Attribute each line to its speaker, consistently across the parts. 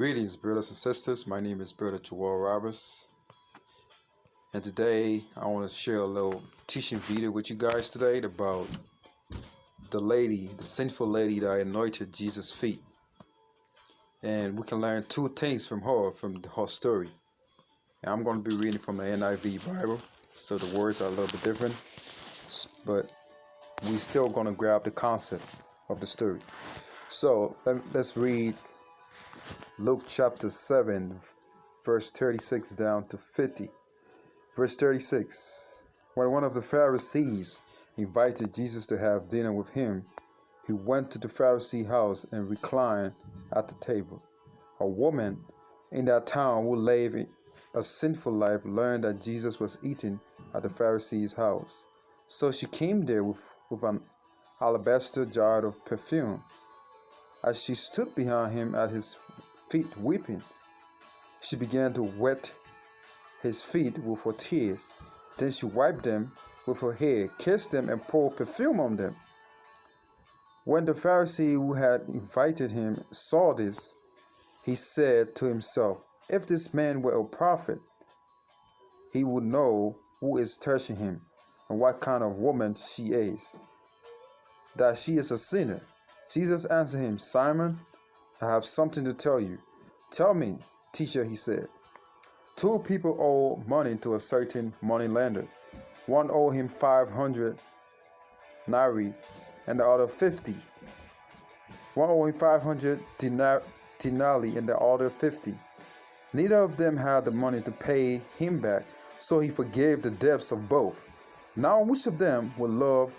Speaker 1: Greetings, brothers and sisters. My name is Brother Joel Roberts, and today I want to share a little teaching video with you guys today about the sinful lady that anointed Jesus' feet. And we can learn two things from her story. And I'm going to be reading from the NIV Bible, so the words are a little bit different, but we still going to grab the concept of the story. So let's read Luke chapter 7, verse 36 down to 50. Verse 36. When one of the Pharisees invited Jesus to have dinner with him, he went to the Pharisee house and reclined at the table. A woman in that town who lived a sinful life learned that Jesus was eating at the Pharisee's house. So she came there with an alabaster jar of perfume. As she stood behind him at his feet weeping, she began to wet his feet with her tears. Then she wiped them with her hair, kissed them, and poured perfume on them. When the Pharisee who had invited him saw this, he said to himself, "If this man were a prophet, he would know who is touching him and what kind of woman she is, that she is a sinner." Jesus answered him, "Simon, I have something to tell you." "Tell me, teacher," he said. Two people owe money to a certain moneylender. One owed him 500 denarii and the other 50. One owed him 500 denarii and the other 50. Neither of them had the money to pay him back, so he forgave the debts of both. Now which of them will love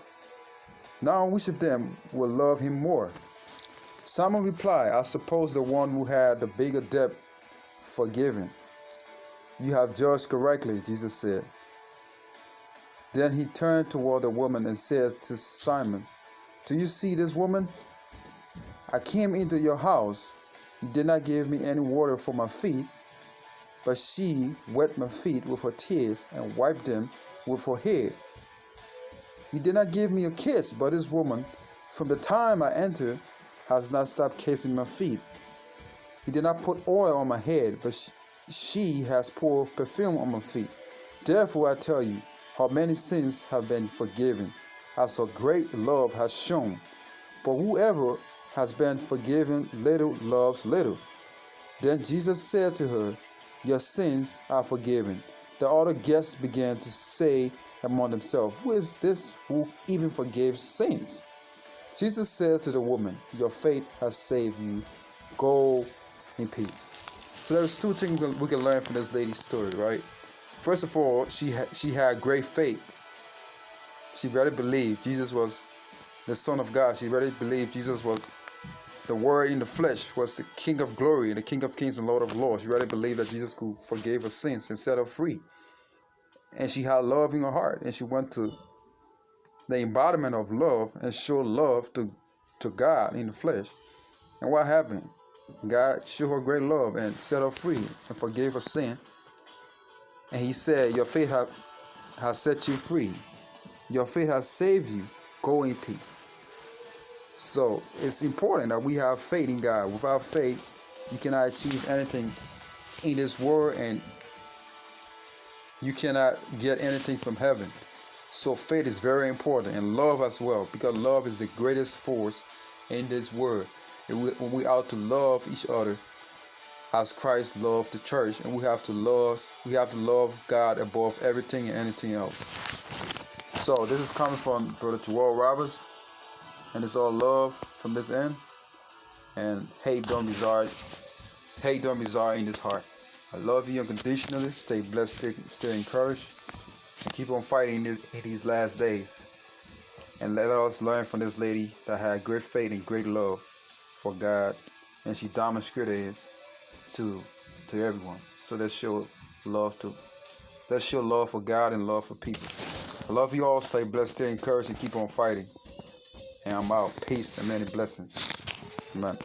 Speaker 1: him more? Simon replied, "I suppose the one who had the bigger debt forgiven." "You have judged correctly," Jesus said. Then he turned toward the woman and said to Simon, "Do you see this woman? I came into your house. You did not give me any water for my feet, but she wet my feet with her tears and wiped them with her hair. You did not give me a kiss, but this woman, from the time I entered, has not stopped kissing my feet. You did not put oil on my head, but she has poured perfume on my feet. Therefore I tell you, her many sins have been forgiven, as her great love has shown. But whoever has been forgiven little loves little." Then Jesus said to her, "Your sins are forgiven." The other guests began to say among themselves, "Who is this who even forgives sins?" Jesus said to the woman, "Your faith has saved you. Go in peace." So there's two things we can learn from this lady's story, right? First of all, she had great faith. She really believed Jesus was the Son of God. She really believed Jesus was the Word in the flesh, was the King of glory, the King of kings and Lord of lords. She really believed that Jesus could forgive her sins and set her free. And she had love in her heart, and she went to the embodiment of love and showed love to God in the flesh. And what happened? God showed her great love and set her free and forgave her sin. And he said, "Your faith has set you free. Your faith has saved you. Go in peace." So it's important that we have faith in God. Without faith, you cannot achieve anything in this world, and you cannot get anything from heaven. So faith is very important, and love as well, because love is the greatest force in this world. And we ought to love each other as Christ loved the church, and we have to love God above everything and anything else. So this is coming from Brother Joel Roberts, and it's all love from this end, and hate don't reside in this heart. I love you unconditionally. Stay blessed, stay encouraged, and keep on fighting in these last days. And let us learn from this lady that had great faith and great love for God, and she demonstrated it to everyone. So let's show love for God and love for people. I love you all. Stay blessed, stay encouraged, and keep on fighting. And I'm out. Peace and many blessings. Amen.